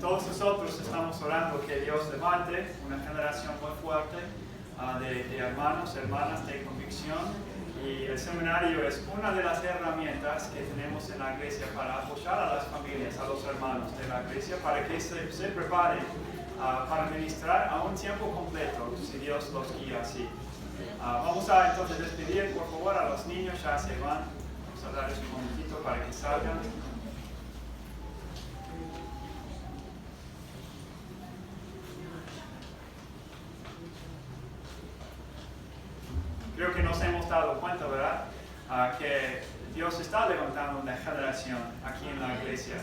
Todos nosotros estamos orando que Dios levante una generación muy fuerte de hermanos, hermanas de convicción, y el seminario es una de las herramientas que tenemos en la iglesia para apoyar a las familias, a los hermanos de la iglesia, para que se preparen para ministrar a un tiempo completo, si Dios los guía así. Vamos a entonces despedir, por favor, a los niños, ya se van. Vamos a darles un momentito para que salgan. Creo que nos hemos dado cuenta, ¿verdad? Que Dios está levantando una generación aquí en la iglesia.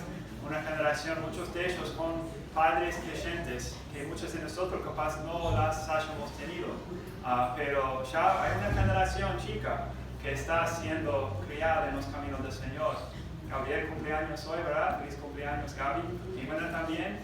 Una generación, muchos de ellos con padres creyentes, que muchos de nosotros capaz no las hayamos tenido. Pero ya hay una generación chica que está siendo criada en los caminos del Señor. Gabriel cumpleaños hoy, ¿verdad? Feliz cumpleaños, Gaby. Y bueno, también.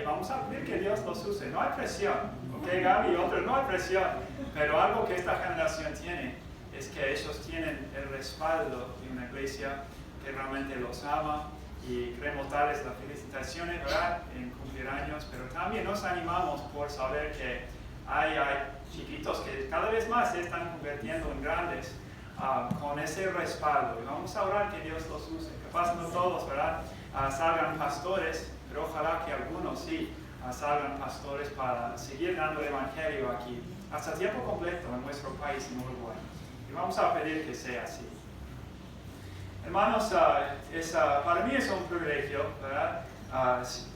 Y vamos a pedir que Dios los use. No hay presión, ¿ok, Gaby? Y otros, no hay presión. Pero algo que esta generación tiene es que ellos tienen el respaldo de una iglesia que realmente los ama, y queremos darles las felicitaciones, ¿verdad?, en cumplir años, pero también nos animamos por saber que hay chiquitos que cada vez más se están convirtiendo en grandes con ese respaldo. Y vamos a orar que Dios los use. Capaz no todos, ¿verdad?, salgan pastores, pero ojalá que algunos sí salgan pastores para seguir dando el evangelio aquí, hasta tiempo completo en nuestro país, en Uruguay. Y vamos a pedir que sea así. Hermanos, para mí es un privilegio, ¿verdad?,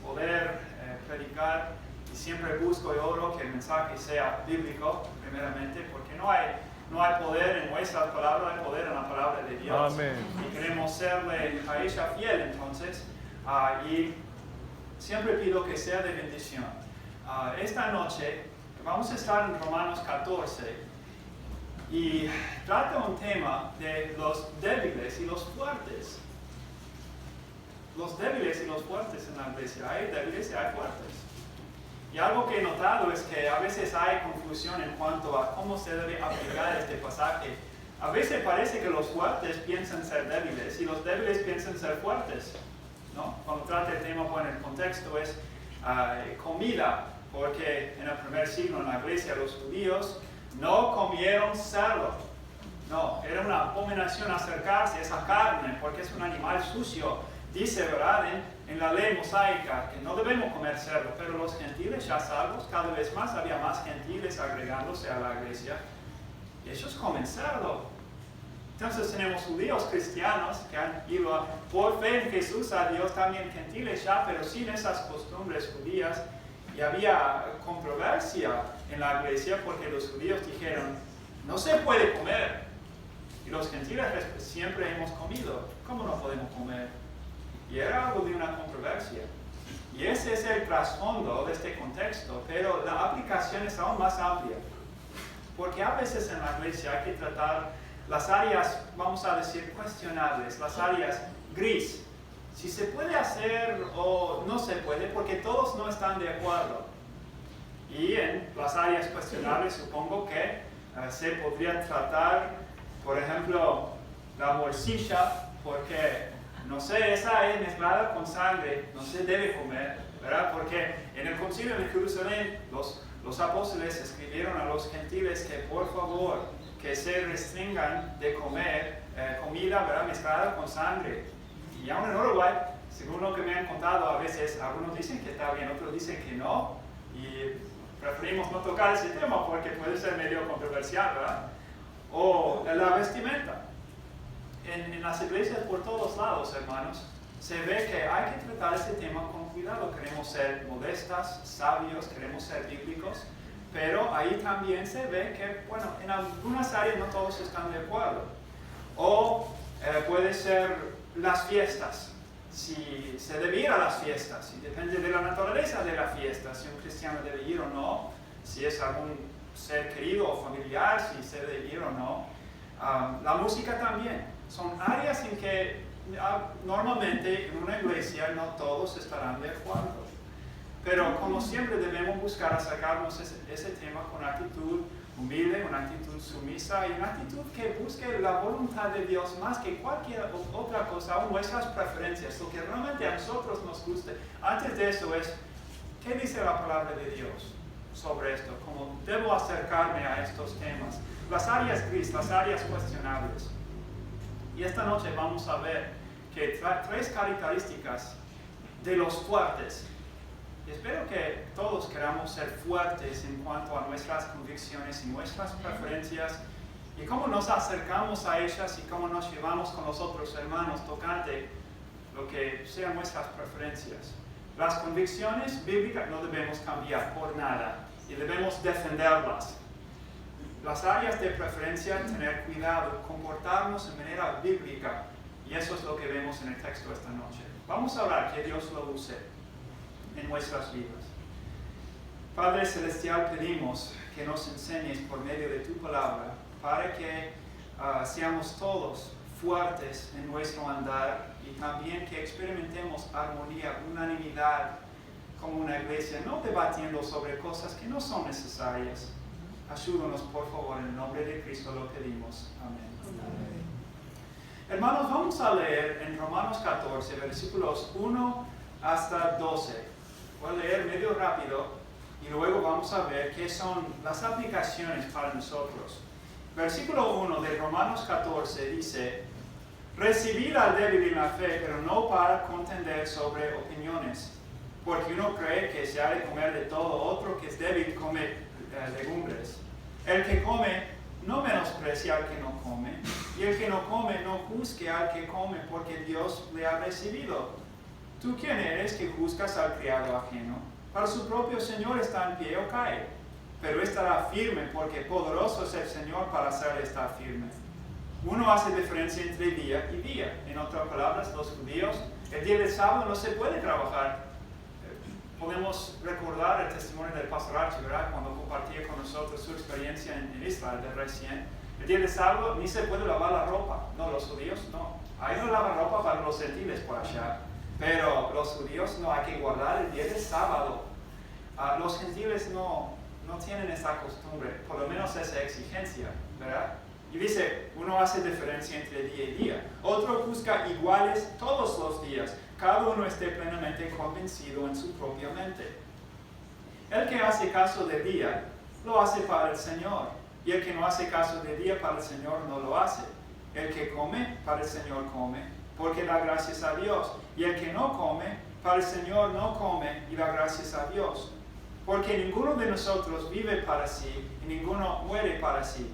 poder predicar, y siempre busco y oro que el mensaje sea bíblico, primeramente, porque no hay poder en nuestra palabra, hay poder en la palabra de Dios. Amén. Y queremos serle a ella fiel, entonces, y siempre pido que sea de bendición. Esta noche vamos a estar en Romanos 14 y trata un tema de los débiles y los fuertes. Los débiles y los fuertes en la iglesia. Hay débiles y hay fuertes. Y algo que he notado es que a veces hay confusión en cuanto a cómo se debe aplicar este pasaje A veces parece que los fuertes piensan ser débiles y los débiles piensan ser fuertes, ¿no? Cuando trata el tema, bueno, el contexto es comida, porque en el primer siglo en la iglesia los judíos no comieron cerdo. No, era una abominación acercarse a esa carne porque es un animal sucio. Dice, ¿verdad?, en la ley mosaica que no debemos comer cerdo, pero los gentiles ya salvos, cada vez más había más gentiles agregándose a la iglesia. Y ellos comen cerdo. Entonces tenemos judíos cristianos que han ido por fe en Jesús a Dios, también gentiles ya, pero sin esas costumbres judías. Y había controversia en la iglesia porque los judíos dijeron, no se puede comer. Y los gentiles siempre hemos comido. ¿Cómo no podemos comer? Y era algo de una controversia. Y ese es el trasfondo de este contexto, pero la aplicación es aún más amplia. Porque a veces en la iglesia hay que tratar las áreas, vamos a decir, cuestionables, las áreas gris. Si se puede hacer o no se puede, porque todos no están de acuerdo. Y en las áreas cuestionables supongo que se podría tratar, por ejemplo, la morcilla, porque, no sé, esa es mezclada con sangre, no se debe comer, ¿verdad? Porque en el concilio de Jerusalén los apóstoles escribieron a los gentiles que por favor que se restringan de comer comida, ¿verdad?, mezclada con sangre. Y aún en Uruguay, según lo que me han contado, a veces algunos dicen que está bien, otros dicen que no, y preferimos no tocar ese tema porque puede ser medio controversial, ¿verdad? O la vestimenta. En las iglesias por todos lados, hermanos, se ve que hay que tratar ese tema con cuidado. Queremos ser modestas, sabios, queremos ser bíblicos, pero ahí también se ve que, bueno, en algunas áreas no todos están de acuerdo. O puede ser las fiestas, si se debe ir a las fiestas, y depende de la naturaleza de la fiesta, si un cristiano debe ir o no, si es algún ser querido o familiar, si se debe ir o no. La música también, son áreas en que normalmente en una iglesia no todos estarán de acuerdo. Pero como siempre debemos buscar acercarnos ese tema con actitud humilde, una actitud sumisa y una actitud que busque la voluntad de Dios más que cualquier otra cosa, o nuestras preferencias, lo que realmente a nosotros nos guste. Antes de eso es, ¿qué dice la palabra de Dios sobre esto? ¿Cómo debo acercarme a estos temas? Las áreas gris, las áreas cuestionables. Y esta noche vamos a ver que tres características de los fuertes. Espero que todos queramos ser fuertes en cuanto a nuestras convicciones y nuestras preferencias y cómo nos acercamos a ellas y cómo nos llevamos con los otros hermanos tocante lo que sean nuestras preferencias. Las convicciones bíblicas no debemos cambiar por nada y debemos defenderlas. Las áreas de preferencia, tener cuidado, comportarnos de manera bíblica, y eso es lo que vemos en el texto esta noche. Vamos a orar que Dios lo use en nuestras vidas. Padre Celestial, pedimos que nos enseñes por medio de tu palabra para que seamos todos fuertes en nuestro andar y también que experimentemos armonía, unanimidad como una iglesia, no debatiendo sobre cosas que no son necesarias. Ayúdanos, por favor, en el nombre de Cristo lo pedimos. Amén. Amén. Hermanos, vamos a leer en Romanos 14, versículos 1 hasta 12. Voy a leer medio rápido y luego vamos a ver qué son las aplicaciones para nosotros. Versículo 1 de Romanos 14 dice: recibid al débil en la fe, pero no para contender sobre opiniones, porque uno cree que se ha de comer de todo, otro que es débil come legumbres. El que come no menosprecia al que no come, y el que no come no juzgue al que come, porque Dios le ha recibido. ¿Tú quién eres que juzgas al criado ajeno? Para su propio Señor está en pie o cae, pero estará firme, porque poderoso es el Señor para hacerle estar firme. Uno hace diferencia entre día y día. En otras palabras, los judíos, el día del sábado no se puede trabajar. Podemos recordar el testimonio del pastor Archie, ¿verdad?, cuando compartía con nosotros su experiencia en Israel de recién. El día del sábado ni se puede lavar la ropa. No, los judíos no. Ahí no lavan ropa para los gentiles por allá. Pero los judíos no, hay que guardar el día del sábado. Los gentiles no tienen esa costumbre, por lo menos esa exigencia, ¿verdad? Y dice, uno hace diferencia entre día y día. Otro busca iguales todos los días. Cada uno esté plenamente convencido en su propia mente. El que hace caso de día, lo hace para el Señor. Y el que no hace caso de día para el Señor, no lo hace. El que come, para el Señor come, porque da gracias a Dios. Y el que no come, para el Señor no come y da gracias a Dios. Porque ninguno de nosotros vive para sí y ninguno muere para sí.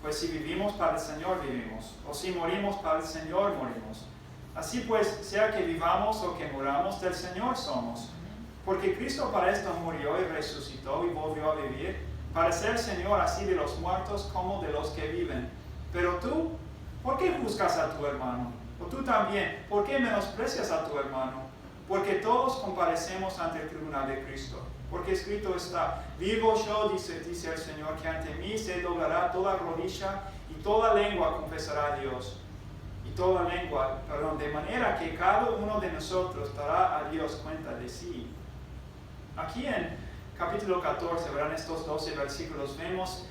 Pues si vivimos para el Señor vivimos, o si morimos para el Señor morimos. Así pues, sea que vivamos o que muramos, del Señor somos. Porque Cristo para esto murió y resucitó y volvió a vivir, para ser Señor así de los muertos como de los que viven. Pero tú, ¿por qué juzgas a tu hermano? O tú también, ¿por qué menosprecias a tu hermano? Porque todos comparecemos ante el tribunal de Cristo. Porque escrito está, vivo yo, dice el Señor, que ante mí se doblará toda rodilla y toda lengua confesará a Dios. De manera que cada uno de nosotros dará a Dios cuenta de sí. Aquí en capítulo 14, verán estos 12 versículos, vemos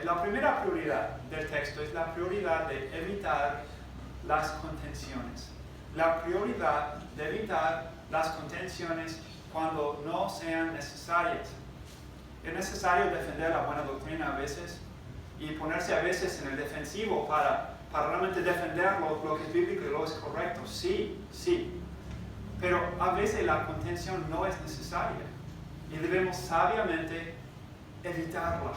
la primera prioridad del texto, es la prioridad de evitar las contenciones. La prioridad de evitar las contenciones cuando no sean necesarias. Es necesario defender la buena doctrina a veces y ponerse a veces en el defensivo para realmente defender lo que es bíblico y lo es correcto. Sí. Pero a veces la contención no es necesaria y debemos sabiamente evitarla.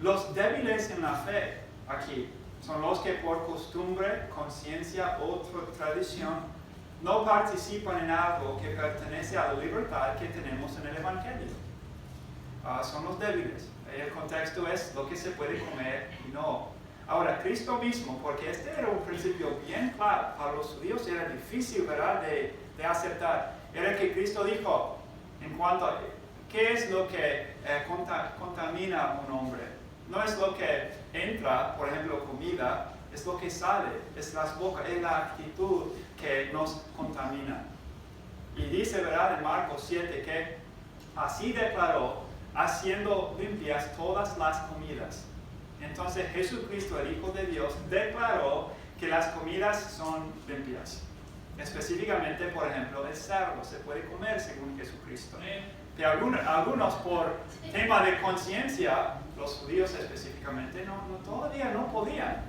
Los débiles en la fe aquí son los que por costumbre, conciencia o tradición no participan en algo que pertenece a la libertad que tenemos en el Evangelio. Son los débiles. El contexto es lo que se puede comer y no. Ahora, Cristo mismo, porque este era un principio bien claro, para los judíos era difícil, ¿verdad?, de aceptar. Era que Cristo dijo, en cuanto a qué es lo que contamina a un hombre. No es lo que entra, por ejemplo, comida, es lo que sale, es las bocas, es la actitud que nos contamina. Y dice, ¿verdad?, en Marcos 7, que así declaró, haciendo limpias todas las comidas. Entonces Jesucristo, el Hijo de Dios, declaró que las comidas son limpias. Específicamente, por ejemplo, el cerdo se puede comer según Jesucristo. Y algunos por tema de conciencia, los judíos específicamente, todavía no podían.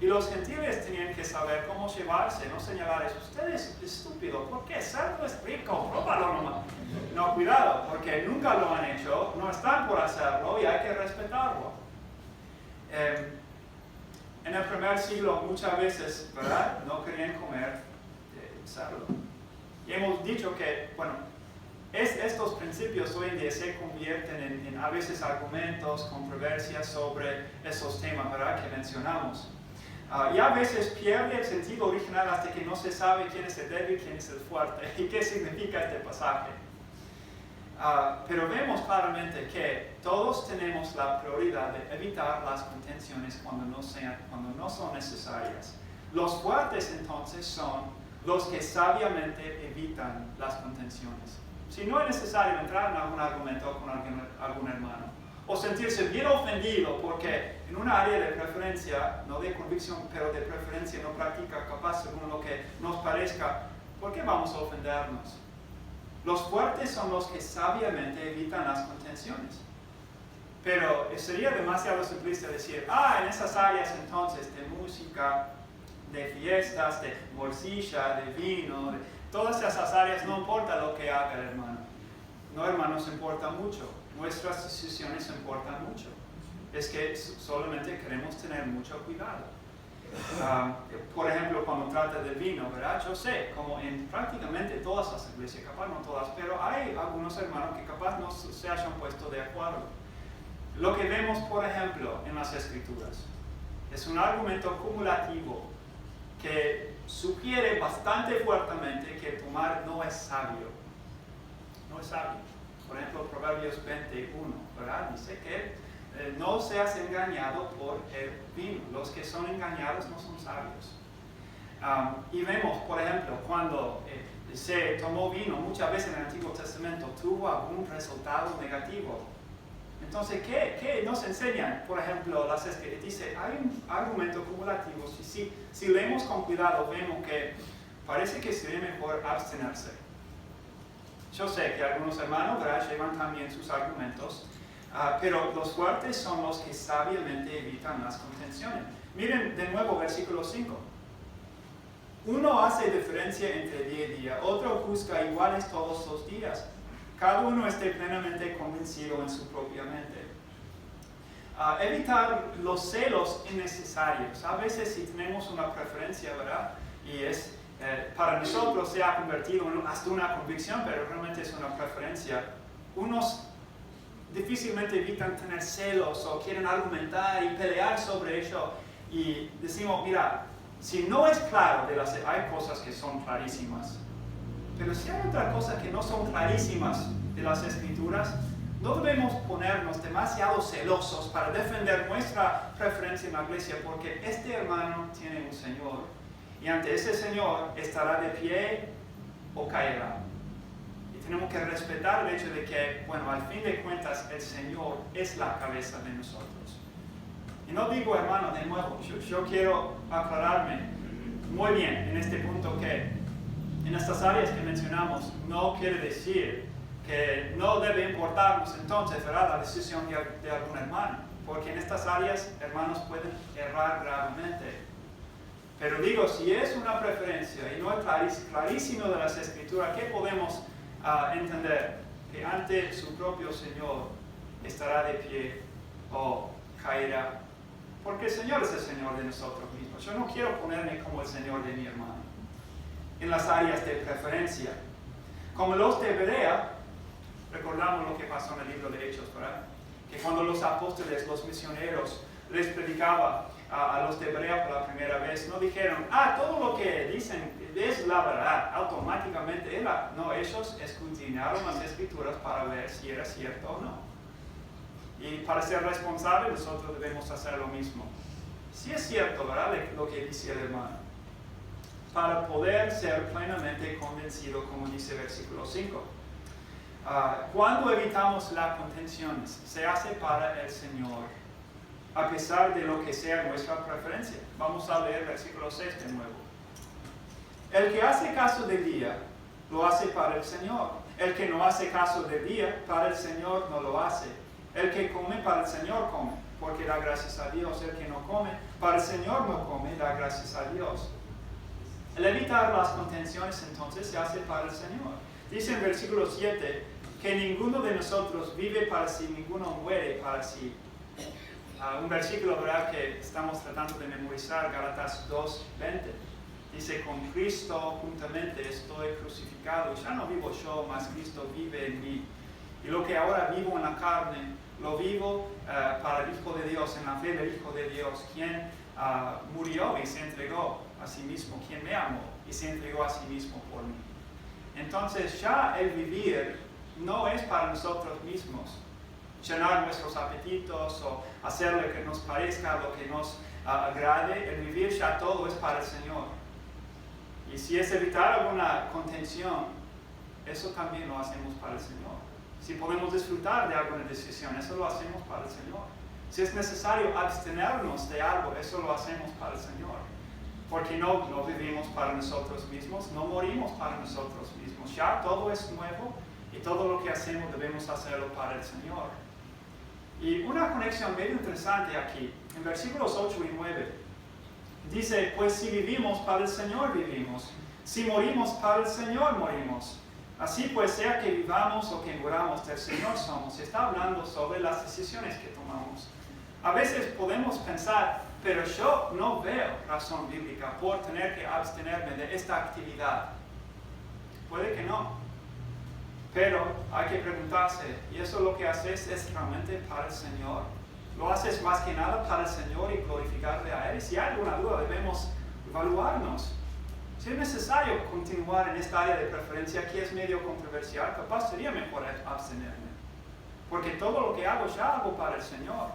Y los gentiles tenían que saber cómo llevarse, no señalar eso. Usted es estúpido, ¿por qué? Cerdo es rico, próbalo nomás. No, cuidado, porque nunca lo han hecho, no están por hacerlo y hay que respetarlo. En el primer siglo muchas veces, ¿verdad?, no querían comer cerdo. Y hemos dicho que, estos principios hoy en día se convierten en a veces argumentos, controversias sobre esos temas, ¿verdad?, que mencionamos. Y a veces pierde el sentido original hasta que no se sabe quién es el débil, quién es el fuerte y qué significa este pasaje. Pero vemos claramente que todos tenemos la prioridad de evitar las contenciones cuando no son necesarias. Los fuertes entonces son los que sabiamente evitan las contenciones. Si no es necesario entrar en algún argumento con algún hermano, o sentirse bien ofendido porque en una área de preferencia, no de convicción, pero de preferencia no practica capaz según lo que nos parezca, ¿por qué vamos a ofendernos? Los fuertes son los que sabiamente evitan las contenciones. Pero sería demasiado simplista decir, en esas áreas entonces de música, de fiestas, de morcilla, de vino, de todas esas áreas no importa lo que haga el hermano. No, hermanos, importa mucho. Nuestras decisiones importan mucho. Es que solamente queremos tener mucho cuidado. Por ejemplo, cuando trata del vino, ¿verdad? Yo sé, como en prácticamente todas las iglesias, capaz no todas, pero hay algunos hermanos que capaz no se hayan puesto de acuerdo. Lo que vemos, por ejemplo, en las Escrituras, es un argumento cumulativo que sugiere bastante fuertemente que tomar no es sabio. No es sabio. Por ejemplo, Proverbios 21, ¿verdad? Dice que no seas engañado por el vino. Los que son engañados no son sabios. Y vemos, por ejemplo, cuando se tomó vino, muchas veces en el Antiguo Testamento tuvo algún resultado negativo. Entonces, ¿qué nos enseñan? Por ejemplo, dice, hay un argumento cumulativo. Si leemos con cuidado, vemos que parece que sería mejor abstenerse. Yo sé que algunos hermanos, ¿verdad?, llevan también sus argumentos, pero los fuertes son los que sabiamente evitan las contenciones. Miren de nuevo versículo 5. Uno hace diferencia entre día y día, otro juzga iguales todos los días. Cada uno esté plenamente convencido en su propia mente. Evitar los celos innecesarios. A veces si tenemos una preferencia, ¿verdad?, y para nosotros se ha convertido en hasta una convicción, pero realmente es una preferencia. Unos difícilmente evitan tener celos o quieren argumentar y pelear sobre ello. Y decimos, mira, si no es claro, hay cosas que son clarísimas. Pero si hay otras cosas que no son clarísimas de las Escrituras, no debemos ponernos demasiado celosos para defender nuestra preferencia en la iglesia, porque este hermano tiene un Señor, y ante ese Señor estará de pie o caerá. Y tenemos que respetar el hecho de que, bueno, al fin de cuentas, el Señor es la cabeza de nosotros. Y no digo, hermano, de nuevo, yo quiero aclararme muy bien en este punto que en estas áreas que mencionamos no quiere decir que no debe importarnos entonces, ¿verdad?, la decisión de algún hermano, porque en estas áreas hermanos pueden errar gravemente. Pero digo, si es una preferencia y no es clarísimo de las Escrituras, ¿qué podemos entender? Que ante su propio Señor estará de pie o caerá. Porque el Señor es el Señor de nosotros mismos. Yo no quiero ponerme como el Señor de mi hermano en las áreas de preferencia. Como los de Berea, recordamos lo que pasó en el libro de Hechos, ¿verdad? Que cuando los apóstoles, los misioneros, les predicaba a los de Berea por la primera vez, no dijeron, todo lo que dicen es la verdad, automáticamente era. No, ellos escudriñaron las Escrituras para ver si era cierto o no. Y para ser responsables, nosotros debemos hacer lo mismo. Si es cierto, ¿verdad?, lo que dice el hermano, para poder ser plenamente convencido, como dice el versículo 5. Cuando evitamos las contenciones, se hace para el Señor, a pesar de lo que sea nuestra preferencia. Vamos a leer el versículo 6 de nuevo. El que hace caso del día, lo hace para el Señor. El que no hace caso del día, para el Señor no lo hace. El que come, para el Señor come, porque da gracias a Dios. El que no come, para el Señor no come, da gracias a Dios. El evitar las contenciones entonces se hace para el Señor. Dice en versículo 7 que ninguno de nosotros vive para sí, ninguno muere para sí. Un versículo, ¿verdad?, que estamos tratando de memorizar, Gálatas 2:20. Dice, con Cristo juntamente estoy crucificado. Ya no vivo yo, mas Cristo vive en mí. Y lo que ahora vivo en la carne, lo vivo para el Hijo de Dios, en la fe del Hijo de Dios, quien murió y se entregó a sí mismo, quien me amó y se entregó a sí mismo por mí. Entonces ya el vivir no es para nosotros mismos, llenar nuestros apetitos o hacer lo que nos parezca, lo que nos agrade. El vivir ya todo es para el Señor. Y si es evitar alguna contención, eso también lo hacemos para el Señor. Si podemos disfrutar de alguna decisión, eso lo hacemos para el Señor. Si es necesario abstenernos de algo, eso lo hacemos para el Señor. Porque no vivimos para nosotros mismos, no morimos para nosotros mismos. Ya todo es nuevo y todo lo que hacemos debemos hacerlo para el Señor. Y una conexión medio interesante aquí, en versículos 8 y 9, dice, pues si vivimos, para el Señor vivimos. Si morimos, para el Señor morimos. Así pues, sea que vivamos o que muramos, del Señor somos. Está hablando sobre las decisiones que tomamos. A veces podemos pensar, pero yo no veo razón bíblica por tener que abstenerme de esta actividad. Puede que no. Pero hay que preguntarse, ¿y eso lo que haces es realmente para el Señor? ¿Lo haces más que nada para el Señor y glorificarle a Él? Si hay alguna duda, debemos evaluarnos. Si es necesario continuar en esta área de preferencia que es medio controversial, capaz sería mejor abstenerme. Porque todo lo que hago ya hago para el Señor.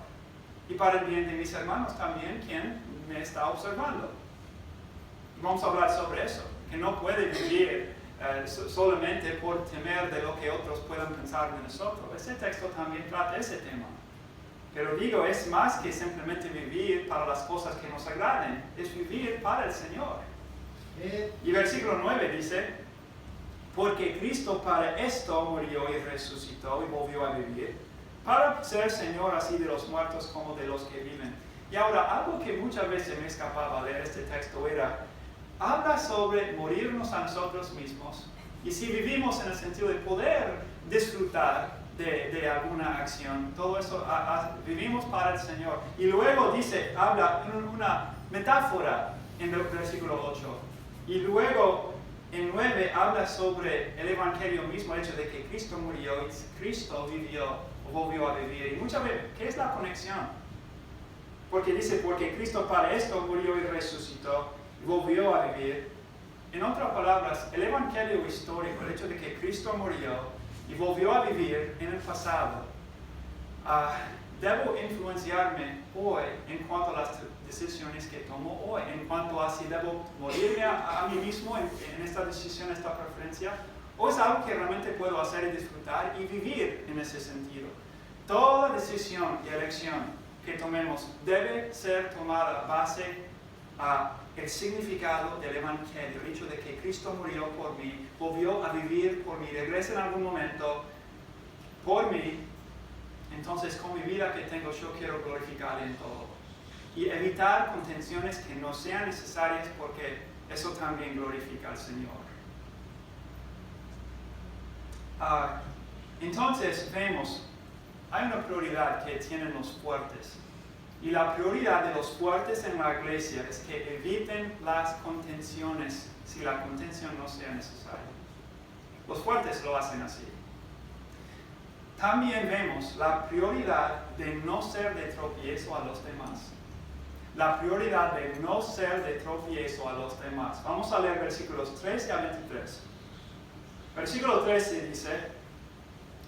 Y para el bien de mis hermanos también, quien me está observando. Y vamos a hablar sobre eso, que no puede vivir solamente por temer de lo que otros puedan pensar de nosotros. Ese texto también trata ese tema. Pero digo, es más que simplemente vivir para las cosas que nos agraden, es vivir para el Señor. Y versículo 9 dice, porque Cristo para esto murió y resucitó y volvió a vivir, para ser Señor así de los muertos como de los que viven. Y ahora, algo que muchas veces me escapaba al leer este texto era, habla sobre morirnos a nosotros mismos, y si vivimos en el sentido de poder disfrutar de alguna acción, todo eso vivimos para el Señor. Y luego dice, habla en una metáfora en el versículo 8. Y luego en 9 habla sobre el Evangelio mismo, el hecho de que Cristo murió y Cristo vivió o volvió a vivir. Y muchas veces, ¿qué es la conexión? Porque dice, porque Cristo para esto murió y resucitó y volvió a vivir. En otras palabras, el Evangelio histórico, el hecho de que Cristo murió y volvió a vivir en el pasado, debo influenciarme hoy en cuanto a las decisiones que tomo hoy, en cuanto a si debo morirme a mí mismo en esta decisión, esta preferencia, o es algo que realmente puedo hacer y disfrutar y vivir en ese sentido. Toda decisión y elección que tomemos debe ser tomada base a el significado del Evangelio, el hecho de que Cristo murió por mí, volvió a vivir por mí, regresa en algún momento por mí. Entonces, con mi vida que tengo, yo quiero glorificarle en todo. Y evitar contenciones que no sean necesarias, porque eso también glorifica al Señor. Entonces, vemos, hay una prioridad que tienen los fuertes. Y la prioridad de los fuertes en la iglesia es que eviten las contenciones si la contención no sea necesaria. Los fuertes lo hacen así. También vemos la prioridad de no ser de tropiezo a los demás. La prioridad de no ser de tropiezo a los demás. Vamos a leer versículos 13 a 23. Versículo 13 dice,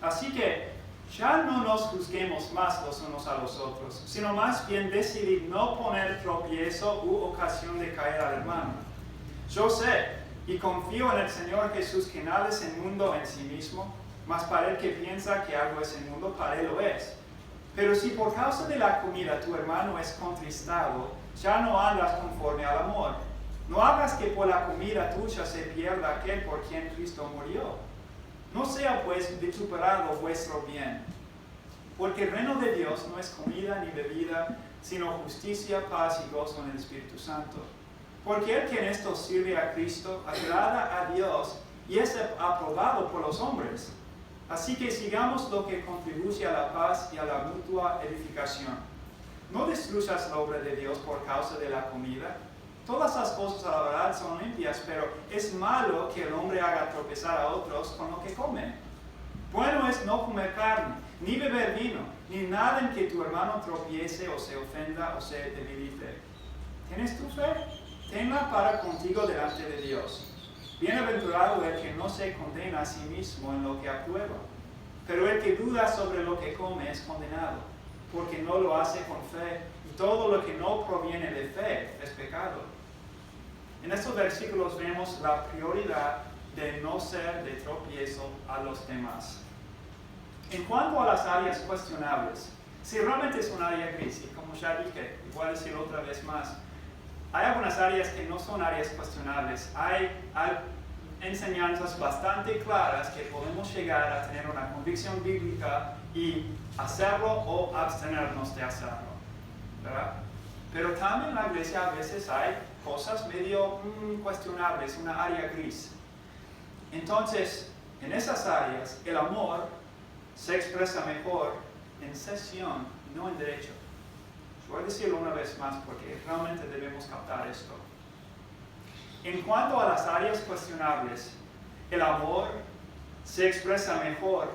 así que ya no nos juzguemos más los unos a los otros, sino más bien decidir no poner tropiezo u ocasión de caer al hermano. Yo sé y confío en el Señor Jesús que nada es inmundo en sí mismo, mas para el que piensa que algo es inmundo, para él lo es. Pero si por causa de la comida tu hermano es contristado, ya no andas conforme al amor. No hagas que por la comida tuya se pierda aquel por quien Cristo murió. No sea pues vituperado vuestro bien, porque el reino de Dios no es comida ni bebida, sino justicia, paz y gozo en el Espíritu Santo. Porque el que en esto sirve a Cristo agrada a Dios y es aprobado por los hombres. Así que sigamos lo que contribuye a la paz y a la mutua edificación. No destruyas la obra de Dios por causa de la comida. Todas las cosas a la verdad son limpias, pero es malo que el hombre haga tropezar a otros con lo que come. Bueno es no comer carne, ni beber vino, ni nada en que tu hermano tropiece o se ofenda o se debilite. ¿Tienes tu fe? Tenla para contigo delante de Dios. Bienaventurado el que no se condena a sí mismo en lo que aprueba, pero el que duda sobre lo que come es condenado, porque no lo hace con fe, y todo lo que no proviene de fe es pecado. En estos versículos vemos la prioridad de no ser de tropiezo a los demás. En cuanto a las áreas cuestionables, si realmente es un área gris, y como ya dije, y voy a decir otra vez más, hay algunas áreas que no son áreas cuestionables. Hay enseñanzas bastante claras que podemos llegar a tener una convicción bíblica y hacerlo o abstenernos de hacerlo, ¿verdad? Pero también en la iglesia a veces hay cosas medio cuestionables, una área gris. Entonces, en esas áreas, el amor se expresa mejor en cesión, no en derecho. Voy a decirlo una vez más porque realmente debemos captar esto. En cuanto a las áreas cuestionables, el amor se expresa mejor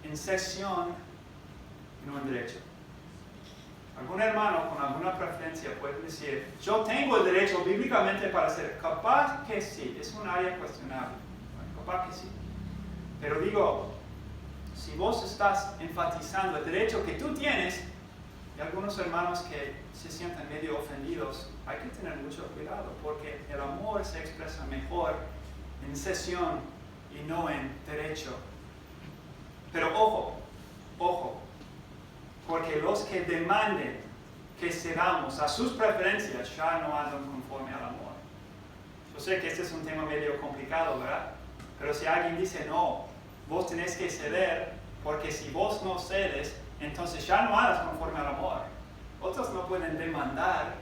en cesión, no en derecho. Algún hermano con alguna preferencia puede decir, yo tengo el derecho bíblicamente para hacer. Capaz que sí, es un área cuestionable. Capaz que sí. Pero digo, si vos estás enfatizando el derecho que tú tienes, y algunos hermanos que se sienten medio ofendidos, hay que tener mucho cuidado, porque el amor se expresa mejor en sesión y no en derecho. Pero ojo, ojo, porque los que demanden que cedamos a sus preferencias ya no andan conforme al amor. Yo sé que este es un tema medio complicado, ¿verdad? Pero si alguien dice, no, vos tenés que ceder, porque si vos no cedes, entonces ya no hagas conforme al amor. Otros no pueden demandar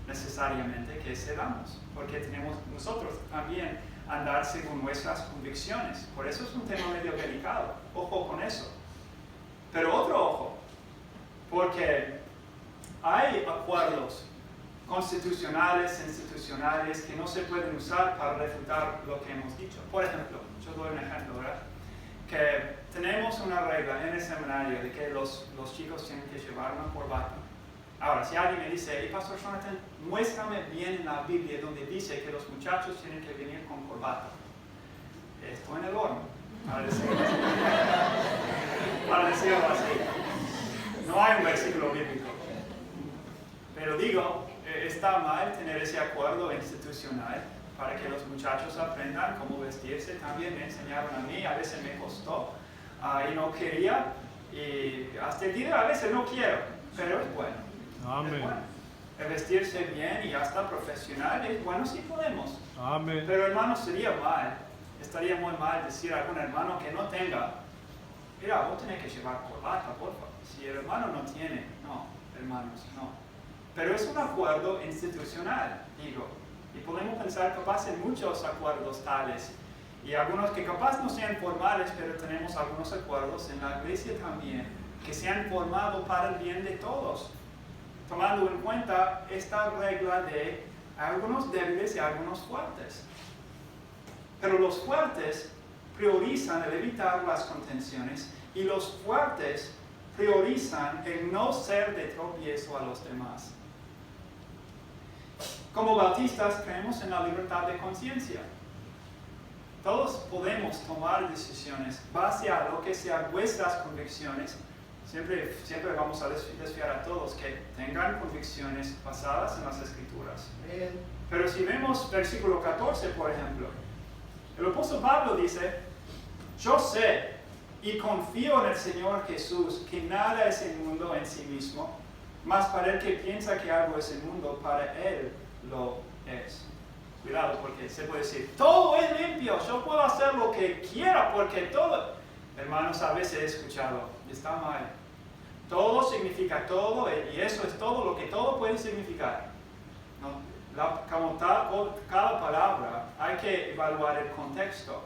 necesariamente que cedamos, porque tenemos nosotros también andar según nuestras convicciones. Por eso es un tema medio delicado. Ojo con eso. Pero otro ojo, porque hay acuerdos constitucionales, institucionales, que no se pueden usar para refutar lo que hemos dicho. Por ejemplo, yo doy un ejemplo, ¿verdad? Que tenemos una regla en el seminario de que los chicos tienen que llevar una corbata. Ahora, si alguien me dice, hey, Pastor Jonathan, muéstrame bien en la Biblia donde dice que los muchachos tienen que venir con corbata. Estoy en el horno, para decirlo así. Para decirlo así. No hay un versículo bíblico. Pero digo, está mal tener ese acuerdo institucional para que los muchachos aprendan cómo vestirse. También me enseñaron a mí, a veces me costó y no quería, y hasta el día a veces no quiero, pero es bueno. Amén. Es bueno. El vestirse bien y hasta profesional es bueno si podemos. Amén. Pero hermano, estaría muy mal decir a algún hermano que no tenga, mira, vos tenés que llevar corbata, por favor. Si el hermano no tiene, no, hermanos, no. Pero es un acuerdo institucional, digo, y podemos pensar capaz en muchos acuerdos tales, y algunos que capaz no sean formales, pero tenemos algunos acuerdos en la iglesia también, que se han formado para el bien de todos, tomando en cuenta esta regla de algunos débiles y algunos fuertes. Pero los fuertes priorizan el evitar las contenciones, y los fuertes priorizan el no ser de tropiezo a los demás. Como bautistas creemos en la libertad de conciencia. Todos podemos tomar decisiones base a lo que sean vuestras convicciones. Siempre vamos a desfiar a todos que tengan convicciones basadas en las Escrituras. Pero si vemos versículo 14, por ejemplo, el apóstol Pablo dice, yo sé y confío en el Señor Jesús que nada es inmundo en sí mismo, mas para el que piensa que algo es inmundo, para él lo es. Cuidado, porque se puede decir, todo es limpio, yo puedo hacer lo que quiera porque todo... Hermanos, a veces he escuchado, está mal. Todo significa todo y eso es todo lo que todo puede significar. ¿No? Como cada palabra hay que evaluar el contexto.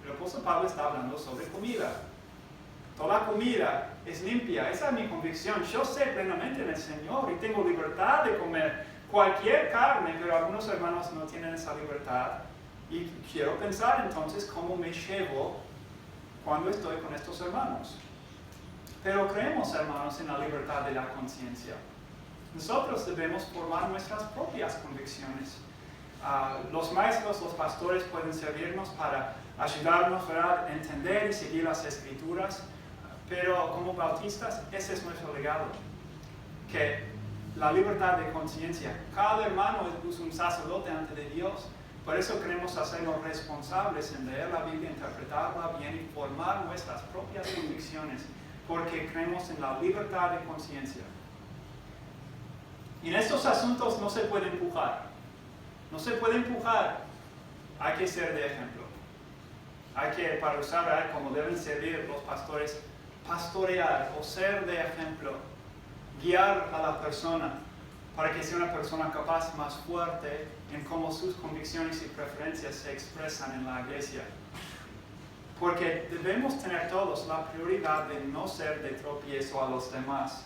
El apóstol Pablo está hablando sobre comida. Toda comida es limpia, esa es mi convicción. Yo sé plenamente en el Señor y tengo libertad de comer cualquier carne, pero algunos hermanos no tienen esa libertad. Y quiero pensar entonces cómo me llevo cuando estoy con estos hermanos. Pero creemos, hermanos, en la libertad de la conciencia. Nosotros debemos formar nuestras propias convicciones. Los maestros, los pastores pueden servirnos para ayudarnos a entender y seguir las Escrituras, pero como bautistas, ese es nuestro legado. Que la libertad de conciencia, cada hermano es un sacerdote ante de Dios, por eso queremos hacernos responsables en leer la Biblia, interpretarla bien y formar nuestras propias convicciones, porque creemos en la libertad de conciencia. Y en estos asuntos no se puede empujar. No se puede empujar. Hay que ser de ejemplo. Hay que, para usar como deben servir los pastores, pastorear o ser de ejemplo. Guiar a la persona para que sea una persona capaz, más fuerte en cómo sus convicciones y preferencias se expresan en la iglesia. Porque debemos tener todos la prioridad de no ser de tropiezo a los demás.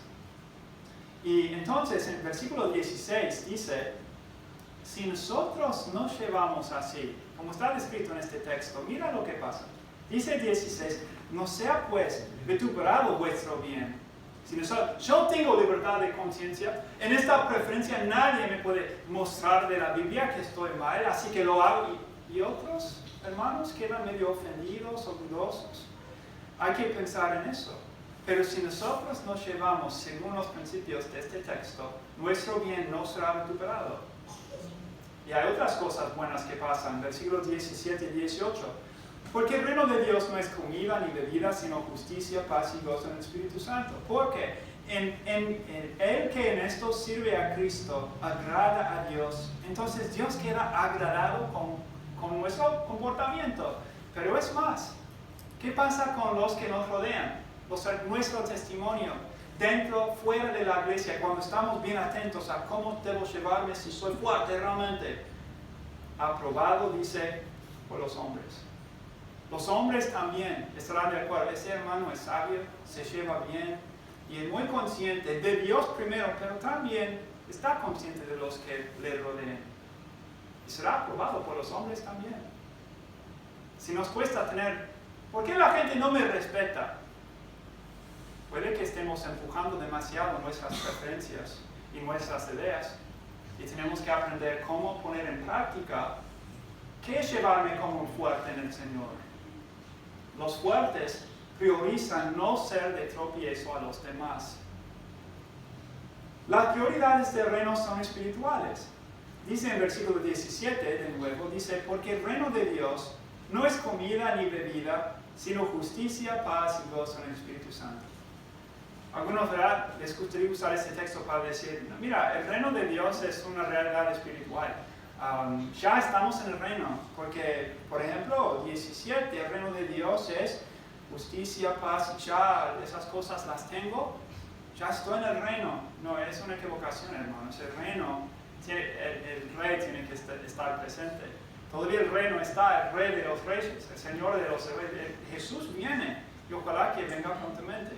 Y entonces en el versículo 16 dice, si nosotros nos llevamos así, como está descrito en este texto, mira lo que pasa. Dice 16, no sea pues vituperado vuestro bien. Si yo tengo libertad de conciencia, en esta preferencia nadie me puede mostrar de la Biblia que estoy mal, así que lo hago. Y otros hermanos quedan medio ofendidos o dudosos. Hay que pensar en eso. Pero si nosotros nos llevamos según los principios de este texto, nuestro bien no será vituperado. Y hay otras cosas buenas que pasan, versículos 17 y 18. Porque el reino de Dios no es comida ni bebida, sino justicia, paz y gozo en el Espíritu Santo. Porque el que en esto sirve a Cristo agrada a Dios. Entonces Dios queda agradado con nuestro comportamiento. Pero es más, ¿qué pasa con los que nos rodean? Nuestro testimonio, dentro, fuera de la iglesia, cuando estamos bien atentos a cómo debo llevarme, si soy fuerte realmente. Aprobado, dice, por los hombres. Los hombres también estarán de acuerdo. Ese hermano es sabio, se lleva bien y es muy consciente de Dios primero, pero también está consciente de los que le rodean. Y será aprobado por los hombres también. Si nos cuesta tener, ¿por qué la gente no me respeta? Puede que estemos empujando demasiado nuestras preferencias y nuestras ideas y tenemos que aprender cómo poner en práctica qué es llevarme como un fuerte en el Señor. Los fuertes priorizan no ser de tropiezo a los demás. Las prioridades del reino son espirituales. Dice en versículo 17 de nuevo, dice, porque el reino de Dios no es comida ni bebida, sino justicia, paz y gozo en el Espíritu Santo. Algunos, ¿verdad?, les gustaría usar este texto para decir, mira, el reino de Dios es una realidad espiritual. Ya estamos en el reino, porque, por ejemplo, 17, el reino de Dios es justicia, paz, ya esas cosas las tengo, ya estoy en el reino. No, es una equivocación, hermanos. El reino, el rey tiene que estar presente. Todavía el reino está, el rey de los reyes, el señor de los reyes. Jesús viene y ojalá que venga prontamente.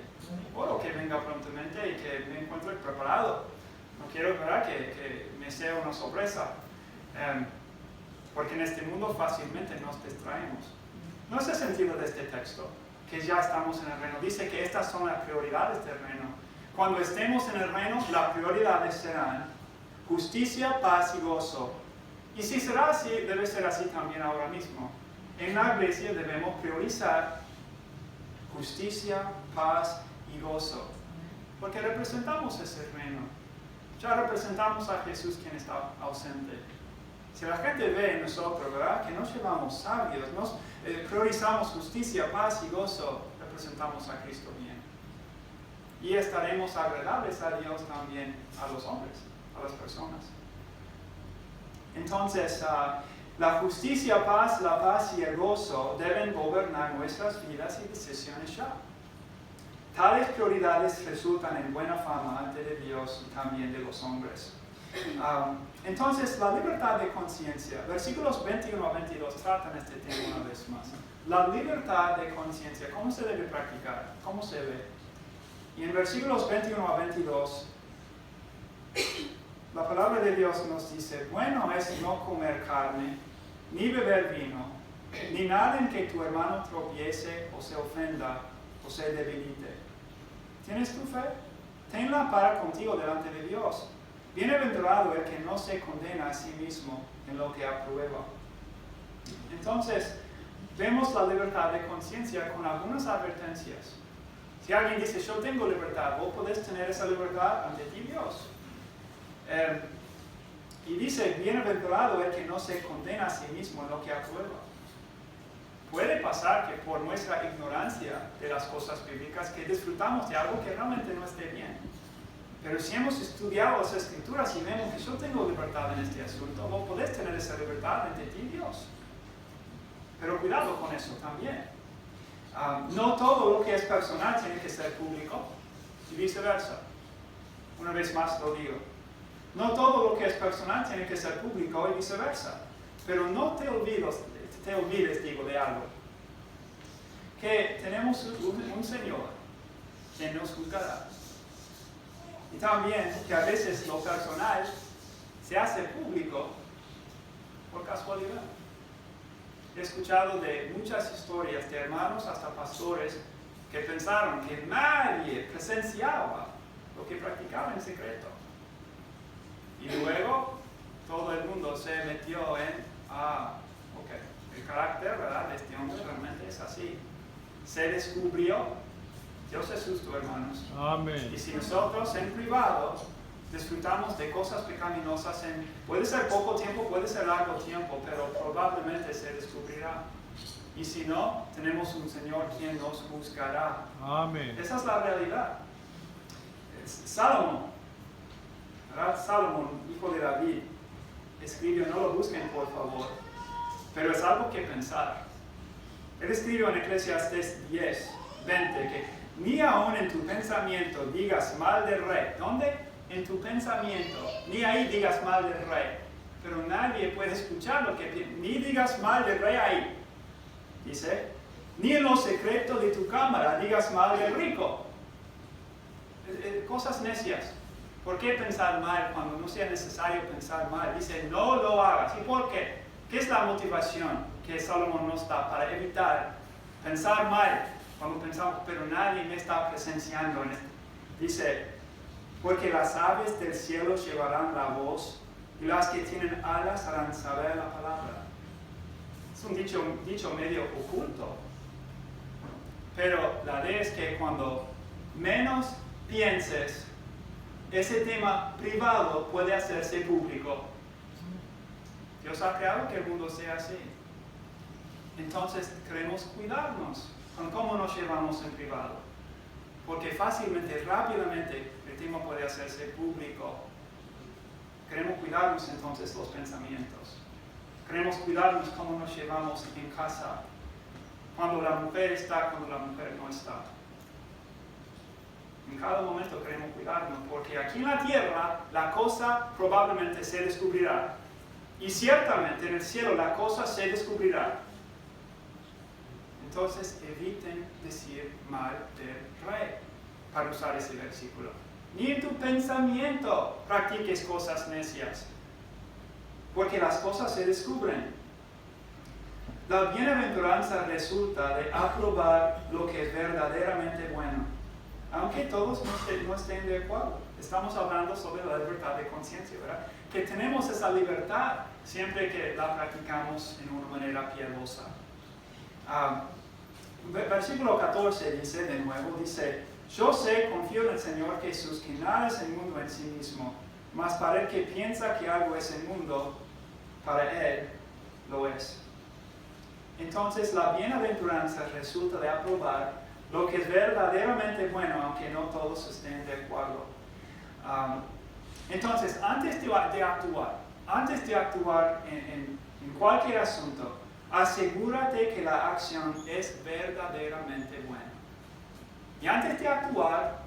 Oro que venga prontamente y que me encuentre preparado. No quiero, ¿verdad?, que me sea una sorpresa. Porque en este mundo fácilmente nos distraemos. No es el sentido de este texto, que ya estamos en el reino. Dice que estas son las prioridades del reino. Cuando estemos en el reino, las prioridades serán justicia, paz y gozo. Y si será así, debe ser así también ahora mismo. En la iglesia debemos priorizar justicia, paz y gozo. Porque representamos ese reino. Ya representamos a Jesús, quien está ausente. Si la gente ve en nosotros, ¿verdad?, que nos llevamos sabios, priorizamos justicia, paz y gozo, representamos a Cristo bien. Y estaremos agradables a Dios también, a los hombres, a las personas. Entonces, la justicia, la paz y el gozo deben gobernar nuestras vidas y decisiones ya. Tales prioridades resultan en buena fama ante de Dios y también de los hombres. Entonces, la libertad de conciencia, versículos 21 a 22 tratan este tema una vez más. La libertad de conciencia, ¿cómo se debe practicar? ¿Cómo se ve? Y en versículos 21 a 22, la palabra de Dios nos dice, bueno es no comer carne, ni beber vino, ni nada en que tu hermano tropiece o se ofenda o se debilite. ¿Tienes tu fe? Tenla para contigo delante de Dios. Bienaventurado el que no se condena a sí mismo en lo que aprueba. Entonces, vemos la libertad de conciencia con algunas advertencias. Si alguien dice, yo tengo libertad, vos podés tener esa libertad ante ti, Dios. Y dice, bienaventurado el que no se condena a sí mismo en lo que aprueba. Puede pasar que por nuestra ignorancia de las cosas bíblicas, que disfrutamos de algo que realmente no esté bien. Pero si hemos estudiado las Escrituras y vemos que yo tengo libertad en este asunto, vos podés tener esa libertad ante ti, Dios. Pero cuidado con eso también. No todo lo que es personal tiene que ser público y viceversa. Una vez más lo digo. No todo lo que es personal tiene que ser público y viceversa. Pero no te olvides, digo, de algo. Que tenemos un Señor quien nos juzgará. Y también que a veces lo personal se hace público por casualidad. He escuchado de muchas historias de hermanos, hasta pastores, que pensaron que nadie presenciaba lo que practicaban en secreto. Y luego todo el mundo se metió en, el carácter, ¿verdad?, de este hombre realmente es así. Se descubrió. Dios es justo, hermanos. Amén. Y si nosotros en privado disfrutamos de cosas pecaminosas puede ser poco tiempo, puede ser largo tiempo, pero probablemente se descubrirá. Y si no, tenemos un Señor quien nos juzgará. Amén. Esa es la realidad. Salomón, ¿verdad? Salomón, hijo de David, escribió, no lo busquen por favor, pero es algo que pensar. Él escribió en Eclesiastés 10, 20, que ni aun en tu pensamiento digas mal del rey. ¿Dónde? En tu pensamiento. Ni ahí digas mal del rey. Pero nadie puede escuchar lo que ni digas mal del rey ahí. Dice, ni en lo secreto de tu cámara digas mal del rico. Cosas necias. ¿Por qué pensar mal cuando no sea necesario pensar mal? Dice, no lo hagas. ¿Y por qué? ¿Qué es la motivación que Salomón nos da para evitar pensar mal cuando pensamos, pero nadie me está presenciando en esto? Dice, porque las aves del cielo llevarán la voz y las que tienen alas harán saber la palabra. Es un dicho medio oculto. Pero la idea es que cuando menos pienses, ese tema privado puede hacerse público. Dios ha creado que el mundo sea así. Entonces queremos cuidarnos con cómo nos llevamos en privado. Porque fácilmente, rápidamente, el tema puede hacerse público. Queremos cuidarnos entonces los pensamientos. Queremos cuidarnos cómo nos llevamos en casa. Cuando la mujer está, cuando la mujer no está. En cada momento queremos cuidarnos, porque aquí en la tierra la cosa probablemente se descubrirá. Y ciertamente en el cielo la cosa se descubrirá. Entonces eviten decir mal del rey, para usar ese versículo. Ni en tu pensamiento practiques cosas necias, porque las cosas se descubren. La bienaventuranza resulta de aprobar lo que es verdaderamente bueno, aunque todos no estén de acuerdo. Estamos hablando sobre la libertad de conciencia, ¿verdad? Que tenemos esa libertad siempre que la practicamos en una manera piadosa. Versículo 14 dice, de nuevo, dice, yo sé, confío en el Señor Jesús, que nada es el mundo en sí mismo, mas para el que piensa que algo es el mundo, para él lo es. Entonces la bienaventuranza resulta de aprobar lo que es verdaderamente bueno, aunque no todos estén de acuerdo. Entonces, antes de actuar en cualquier asunto, asegúrate que la acción es verdaderamente buena. Y antes de actuar,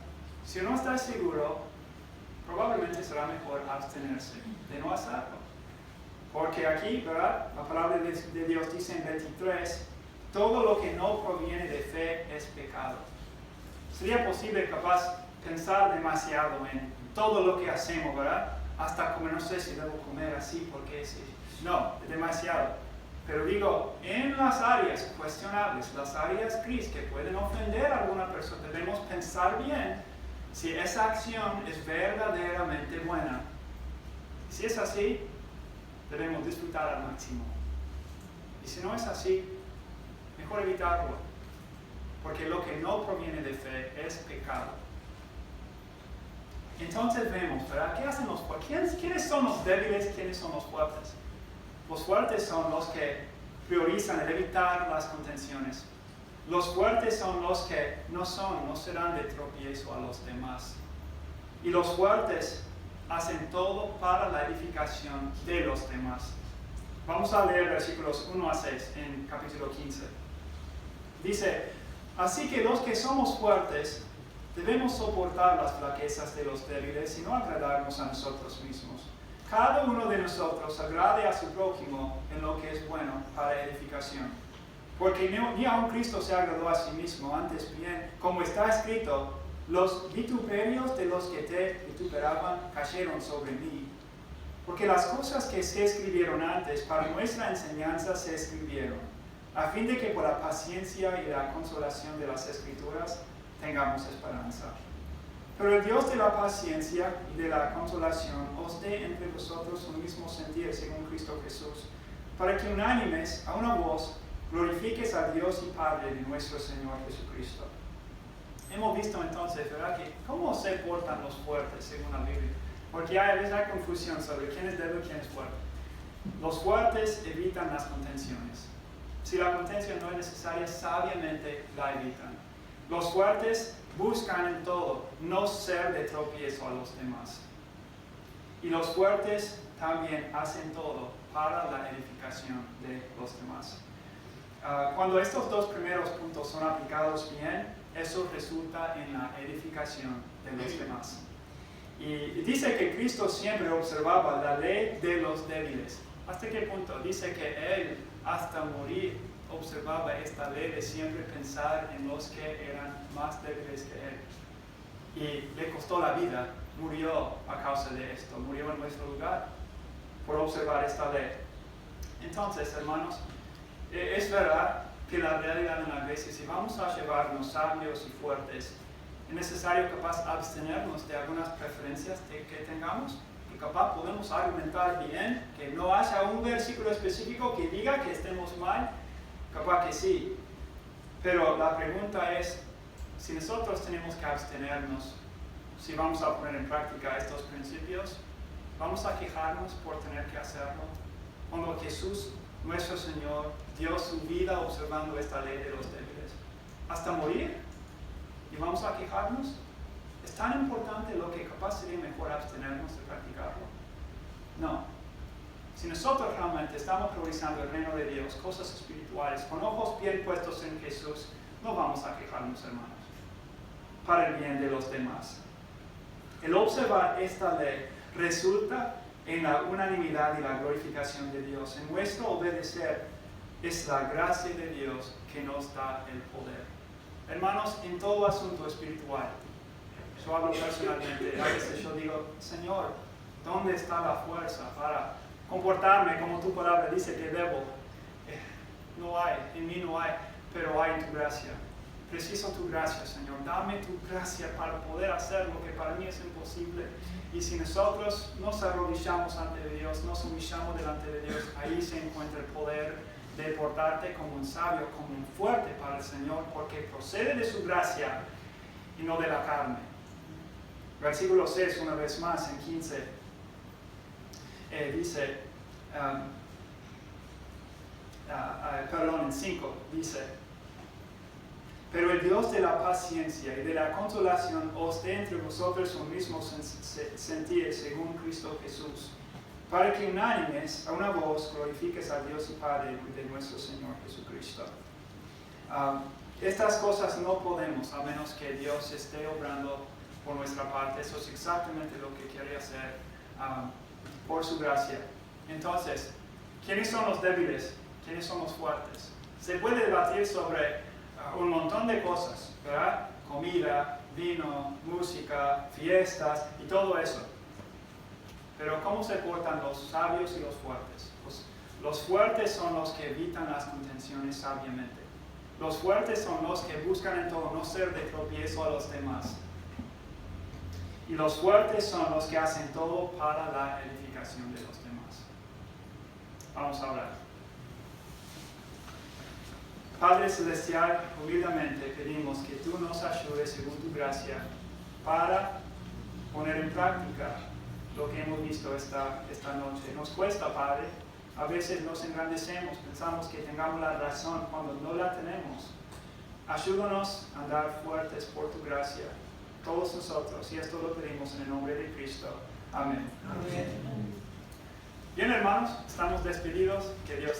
si no estás seguro, probablemente será mejor abstenerse de no hacerlo. Porque aquí, ¿verdad? La palabra de Dios dice en 23, todo lo que no proviene de fe es pecado. Sería posible, capaz, pensar demasiado en todo lo que hacemos, ¿verdad? Hasta como no sé si debo comer así, porque sí. No, es demasiado. Pero digo, en las áreas cuestionables, las áreas gris que pueden ofender a alguna persona, debemos pensar bien si esa acción es verdaderamente buena. Si es así, debemos disfrutar al máximo. Y si no es así, mejor evitarlo. Porque lo que no proviene de fe es pecado. Entonces vemos, ¿verdad? ¿Qué hacen los fuertes? ¿Quiénes son los débiles? ¿Quiénes son los fuertes? Los fuertes son los que priorizan el evitar las contenciones. Los fuertes son los que no serán de tropiezo a los demás. Y los fuertes hacen todo para la edificación de los demás. Vamos a leer versículos 1 a 6 en capítulo 15. Dice, así que los que somos fuertes debemos soportar las flaquezas de los débiles y no agradarnos a nosotros mismos. Cada uno de nosotros agrade a su prójimo en lo que es bueno para edificación. Porque ni aun Cristo se agradó a sí mismo, antes bien, como está escrito, los vituperios de los que te vituperaban cayeron sobre mí. Porque las cosas que se escribieron antes para nuestra enseñanza se escribieron, a fin de que por la paciencia y la consolación de las Escrituras tengamos esperanza. Pero el Dios de la paciencia y de la consolación os dé entre vosotros un mismo sentir según Cristo Jesús, para que unánimes a una voz glorifiques a Dios y Padre de nuestro Señor Jesucristo. Hemos visto entonces, ¿verdad?, que cómo se portan los fuertes según la Biblia. Porque a veces hay confusión sobre quién es débil y quién es fuerte. Los fuertes evitan las contenciones. Si la contención no es necesaria, sabiamente la evitan. Los fuertes buscan en todo no ser de tropiezo a los demás. Y los fuertes también hacen todo para la edificación de los demás. Cuando estos dos primeros puntos son aplicados bien, eso resulta en la edificación de los demás. Y dice que Cristo siempre observaba la ley de los débiles. ¿Hasta qué punto? Dice que Él, hasta morir, observaba esta ley de siempre pensar en los que eran más débiles que Él. Y le costó la vida, murió a causa de esto, murió en nuestro lugar por observar esta ley. Entonces, hermanos, es verdad que la realidad en la iglesia, si vamos a llevarnos sabios y fuertes, es necesario capaz abstenernos de algunas preferencias que tengamos, y capaz podemos argumentar bien que no haya un versículo específico que diga que estemos mal, capaz que sí, pero la pregunta es, si nosotros tenemos que abstenernos, si vamos a poner en práctica estos principios, ¿vamos a quejarnos por tener que hacerlo? Cuando Jesús, nuestro Señor, dio su vida observando esta ley de los débiles, hasta morir, y vamos a quejarnos. ¿Es tan importante lo que capaz sería mejor abstenernos de practicarlo? No. Si nosotros realmente estamos priorizando el reino de Dios, cosas espirituales, con ojos bien puestos en Jesús, no vamos a quejarnos, hermanos, para el bien de los demás. El observar esta ley resulta en la unanimidad y la glorificación de Dios. En nuestro obedecer es la gracia de Dios que nos da el poder. Hermanos, en todo asunto espiritual, yo hablo personalmente, a veces yo digo, Señor, ¿dónde está la fuerza para comportarme como tu palabra dice que debo? No hay, en mí no hay, pero hay en tu gracia. Preciso tu gracia, Señor. Dame tu gracia para poder hacer lo que para mí es imposible. Y si nosotros nos arrodillamos ante Dios, nos humillamos delante de Dios, ahí se encuentra el poder de portarte como un sabio, como un fuerte para el Señor, porque procede de su gracia y no de la carne. Versículo 6, una vez más, en 15, dice, en 5, dice, pero el Dios de la paciencia y de la consolación os dé entre vosotros un mismo sentir según Cristo Jesús, para que unánimes a una voz glorifiques a Dios y Padre de nuestro Señor Jesucristo. Estas cosas no podemos a menos que Dios esté obrando por nuestra parte. Eso es exactamente lo que quiere hacer por su gracia. Entonces, ¿quiénes son los débiles? ¿Quiénes son los fuertes? Se puede debatir sobre un montón de cosas, ¿verdad? Comida, vino, música, fiestas y todo eso. Pero ¿cómo se portan los sabios y los fuertes? Pues, los fuertes son los que evitan las contenciones sabiamente. Los fuertes son los que buscan en todo no ser de tropiezo a los demás. Y los fuertes son los que hacen todo para la edificación de los demás. Vamos a hablar. Padre Celestial, humildemente pedimos que tú nos ayudes según tu gracia para poner en práctica lo que hemos visto esta noche. Nos cuesta, Padre. A veces nos engrandecemos, pensamos que tengamos la razón cuando no la tenemos. Ayúdanos a andar fuertes por tu gracia, todos nosotros, y esto lo pedimos en el nombre de Cristo. Amén. Amén. Bien, hermanos, estamos despedidos. Que Dios